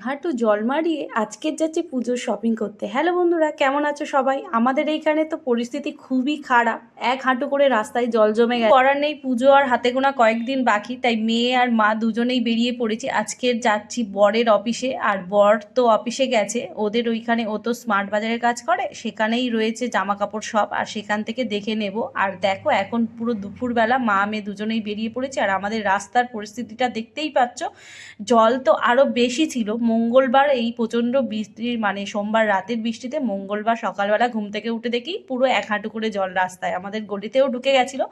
হাঁটু জল মারিয়ে আজকের যাচ্ছি পুজোর শপিং করতে। হ্যালো বন্ধুরা, কেমন আছো সবাই? আমাদের এইখানে তো পরিস্থিতি খুবই খারাপ। এক হাঁটু করে রাস্তায় জল জমে গেছে। করার নেই, পুজো আর হাতে গোনা কয়েকদিন বাকি, তাই মেয়ে আর মা দুজনেই বেরিয়ে পড়েছি। আজকের যাচ্ছি বরের অফিসে, আর বর তো অফিসে গেছে। ওদের ওইখানে, ও তো স্মার্ট বাজারের কাজ করে, সেখানেই রয়েছে জামা কাপড় সব, আর সেখান থেকে দেখে নেব। আর দেখো, এখন পুরো দুপুরবেলা মা মেয়ে দুজনেই বেরিয়ে পড়েছে। আর আমাদের রাস্তার পরিস্থিতিটা দেখতেই পাচ্ছ, জল তো আরও বেশি ছিল। মঙ্গলবার এই প্রচণ্ড বৃষ্টির, মানে সোমবার রাতের বৃষ্টিতে মঙ্গলবার সকালবেলা ঘুম থেকে উঠে দেখি পুরো এক হাঁটু করে জল রাস্তায়। আমাদের গলিতেও ঢুকে গেছিলো।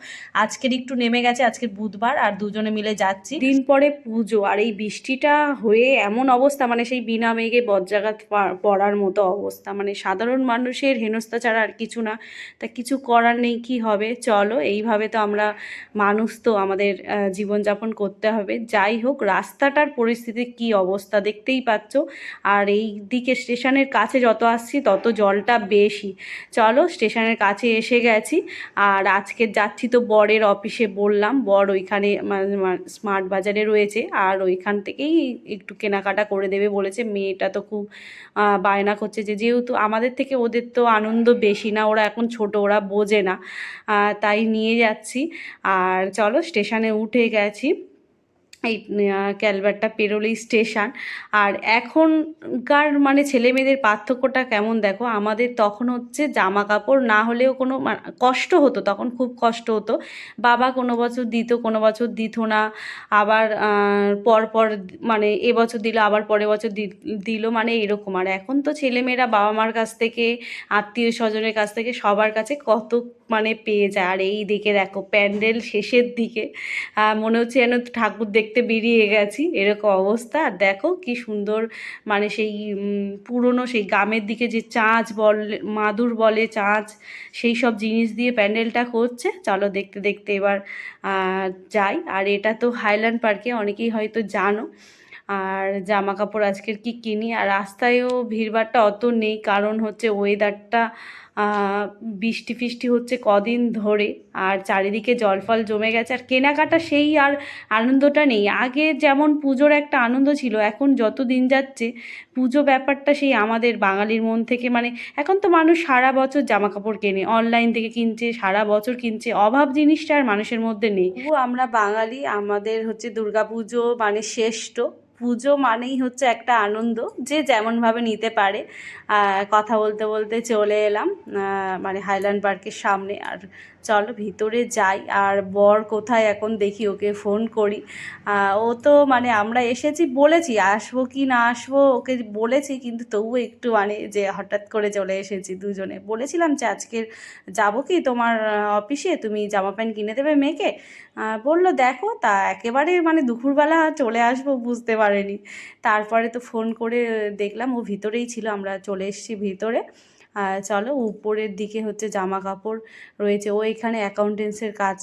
আজকের একটু নেমে গেছে, আজকের বুধবার, আর দুজনে মিলে যাচ্ছি। দিন পরে পুজো, আর এই বৃষ্টিটা হয়ে এমন অবস্থা, মানে সেই বিনা মেঘে বজ্রাঘাত পড়ার মতো অবস্থা। মানে সাধারণ মানুষের হেনস্থা ছাড়া আর কিছু না। তা কিছু করার নেই, কি হবে, চলো এইভাবে তো আমরা মানুষ, তো আমাদের জীবনযাপন করতে হবে। যাই হোক, রাস্তাটার পরিস্থিতি কি অবস্থা দেখতেই পাচ্ছ। আর এই দিকে স্টেশনের কাছে যত আসছি তত জলটা বেশি। চলো, স্টেশনের কাছে এসে গেছি। আর আজকে যাচ্ছি তো বরের অফিসে, বললাম বর ওইখানে স্মার্ট বাজারে রয়েছে, আর ওইখান থেকেই একটু কেনাকাটা করে দেবে বলেছে। মেয়েটা তো খুব বায়না করছে, যে যেহেতু আমাদের থেকে ওদের তো আনন্দ বেশি না, ওরা এখন ছোট, ওরা বোঝে না, তাই নিয়ে যাচ্ছি। আর চলো, স্টেশনে উঠে গেছি। এই ক্যালভারটা পেরোলেই স্টেশন। আর এখনকার মানে ছেলে মেয়েদের পার্থক্যটা কেমন দেখো। আমাদের তখন হচ্ছে জামা কাপড় না হলেও কোনো কষ্ট হতো, তখন খুব কষ্ট হতো। বাবা কোনো বছর দিত, কোনো বছর দিত না। আবার পর মানে এবছর দিল, আবার পরের বছর দিল, মানে এরকম। আর এখন তো ছেলেমেয়েরা বাবা মার কাছ থেকে, আত্মীয় স্বজনের কাছ থেকে, সবার কাছে কত মানে পেয়ে যায়। আর এই দিকে দেখো, প্যান্ডেল শেষের দিকে, মনে হচ্ছে যেন ঠাকুর দেখতে বেরিয়ে গেছি, এরকম অবস্থা। আর দেখো কি সুন্দর, মানে সেই পুরনো সেই গ্রামের দিকে যে চাঁচ বলে, মাদুর বলে, চাঁচ, সেই সব জিনিস দিয়ে প্যান্ডেলটা করছে। চলো দেখতে দেখতে এবার যাই। আর এটা তো হাইল্যান্ড পার্কে, অনেকেই হয়তো জানো। আর জামা কাপড় আজকের কি কিনি। আর রাস্তায়ও ভিড়ভাড়টা অত নেই, কারণ হচ্ছে ওয়েদারটা বৃষ্টি ফিষ্টি হচ্ছে কদিন ধরে, আর চারিদিকে জল ফল জমে গেছে। আর কেনাকাটা সেই আর আনন্দটা নেই। আগে যেমন পুজোর একটা আনন্দ ছিল, এখন যত দিন যাচ্ছে পুজো ব্যাপারটা সেই আমাদের বাঙালির মন থেকে, মানে এখন তো মানুষ সারা বছর জামা কাপড় কেনে, অনলাইন থেকে কিনছে, সারা বছর কিনছে, অভাব জিনিসটা আর মানুষের মধ্যে নেই। তবুও আমরা বাঙালি, আমাদের হচ্ছে দুর্গাপুজো মানে শ্রেষ্ঠ। পুজো মানেই হচ্ছে একটা আনন্দ, যে যেমনভাবে নিতে পারে। কথা বলতে বলতে চলে এলাম মানে হাইল্যান্ড পার্কের সামনে। আর চলো ভিতরে যাই। আর বর কোথায় এখন দেখি, ওকে ফোন করি। ও তো মানে আমরা এসেছি বলেছি, আসবো কি না আসবো ওকে বলেছি, কিন্তু তবুও একটু মানে যে হঠাৎ করে চলে এসেছি দুজনে। বলেছিলাম যে আজকের যাবো কি তোমার অফিসে, তুমি জামা প্যান্ট কিনে দেবে মেয়েকে। বললো দেখো, তা একেবারে মানে দুপুরবেলা চলে আসবো বুঝতে পারেনি। তারপরে তো ফোন করে দেখলাম ও ভিতরেই ছিল, আমরা চলে এসেছি ভিতরে। চলো, উপরের দিকে হচ্ছে জামা কাপড় রয়েছে। ও এখানে অ্যাকাউন্টেন্সের কাজ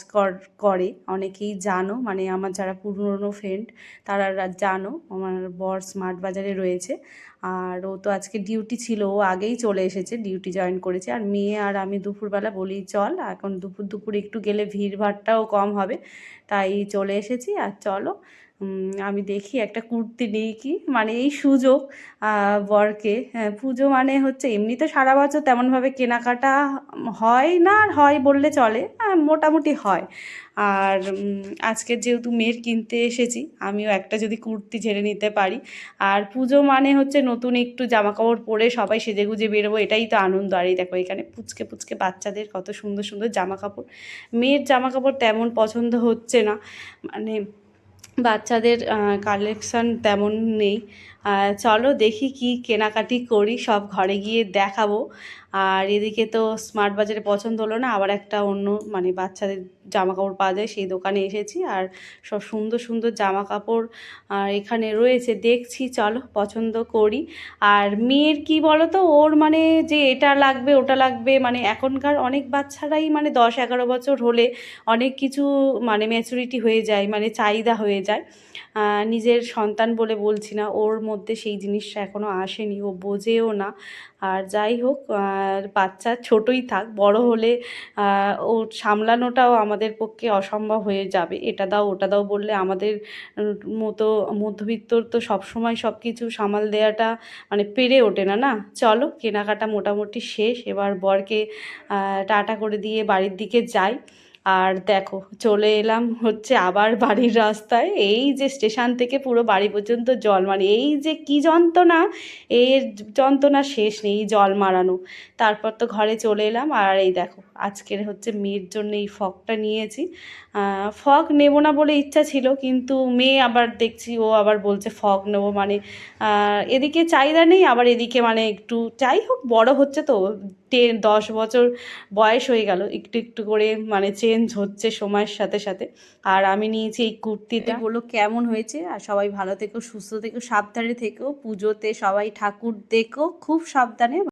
করে, অনেকেই জানো, মানে আমার যারা পুরনো ফ্রেন্ড তারা জানো। আমার বর স্মার্ট বাজারে রয়েছে। আর ও তো আজকে ডিউটি ছিল, ও আগেই চলে এসেছে, ডিউটি জয়েন করেছে। আর মেয়ে আর আমি দুপুরবেলা বলি চল, এখন দুপুর দুপুর একটু গেলে ভিড়ভাড়টাও কম হবে, তাই চলে এসেছি। আর চলো, আমি দেখি একটা কুর্তি নিই কি, মানে এই সুযোগ বরকে। হ্যাঁ, পুজো মানে হচ্ছে, এমনি তো সারা বছর তেমনভাবে কেনাকাটা হয় না, আর হয় বললে চলে, মোটামুটি হয়। আর আজকের যেহেতু মেয়ের কিনতে এসেছি, আমিও একটা যদি কুর্তি ঝেড়ে নিতে পারি। আর পুজো মানে হচ্ছে নতুন একটু জামা কাপড় পরে সবাই সেজেগুজে বেরোবো, এটাই তো আনন্দ। আর এই দেখো, এখানে পুচকে পুচকে বাচ্চাদের কত সুন্দর সুন্দর জামা কাপড়। মেয়ের জামা কাপড় তেমন পছন্দ হচ্ছে না, মানে বাচ্চাদের কালেকশান তেমন নেই। চলো দেখি কি কেনাকাটি করি, সব ঘরে গিয়ে দেখাবো। আর এদিকে তো স্মার্ট বাজারে পছন্দ হলো না, আবার একটা অন্য মানে বাচ্চাদের জামা কাপড় পাওয়া যায় সেই দোকানে এসেছি। আর সব সুন্দর সুন্দর জামা কাপড় এখানে রয়েছে, দেখছি, চলো পছন্দ করি। আর মেয়ের কি বলো তো, ওর মানে যে এটা লাগবে ওটা লাগবে, মানে এখনকার অনেক বাচ্চারাই মানে 10-11 বছর হলে অনেক কিছু মানে ম্যাচুরিটি হয়ে যায়, মানে চাহিদা হয়ে যায়। নিজের সন্তান বলে বলছি না, ওর মধ্যে সেই জিনিসটা এখনও আসেনি, ও বোঝেও না। আর যাই হোক, বাচ্চা ছোটই থাক, বড় হলে ও সামলানোটাও আমাদের পক্ষে অসম্ভব হয়ে যাবে। এটা দাও ওটা দাও বললে আমাদের মতো মধ্যবিত্তর তো সবসময় সব কিছু সামাল দেওয়াটা মানে পেরে ওঠে না। না, চলো কেনাকাটা মোটামুটি শেষ, এবার বরকে টাটা করে দিয়ে বাড়ির দিকে যাই। আর দেখো চলে এলাম হচ্ছে আবার বাড়ির রাস্তায়। এই যে স্টেশন থেকে পুরো বাড়ি পর্যন্ত জল, মানে এই যে কি যন্ত্রণা, এর যন্ত্রণা শেষ নেই, এই জল মারানো। তারপর তো ঘরে চলে এলাম। আর এই দেখো আজকের হচ্ছে মেয়ের জন্য এই ফগটা নিয়েছি। ফগ নেব না বলে ইচ্ছা ছিল, কিন্তু মেয়ে আবার দেখছি ও আবার বলছে ফগ নেবো, মানে এদিকে চাহিদা নেই, আবার এদিকে মানে একটু যাই হোক বড় হচ্ছে তো, 10 বছর বয়স হয়ে গেল, একটু একটু করে মানে চেঞ্জ হচ্ছে সময়ের সাথে সাথে। আর আমি নিয়েছি এই কুর্তিটা, বলো কেমন হয়েছে। আর সবাই ভালো থেকো, সুস্থ থেকো, সাবধানে থেকো, পুজোতে সবাই ঠাকুর দেখো খুব সাবধানে।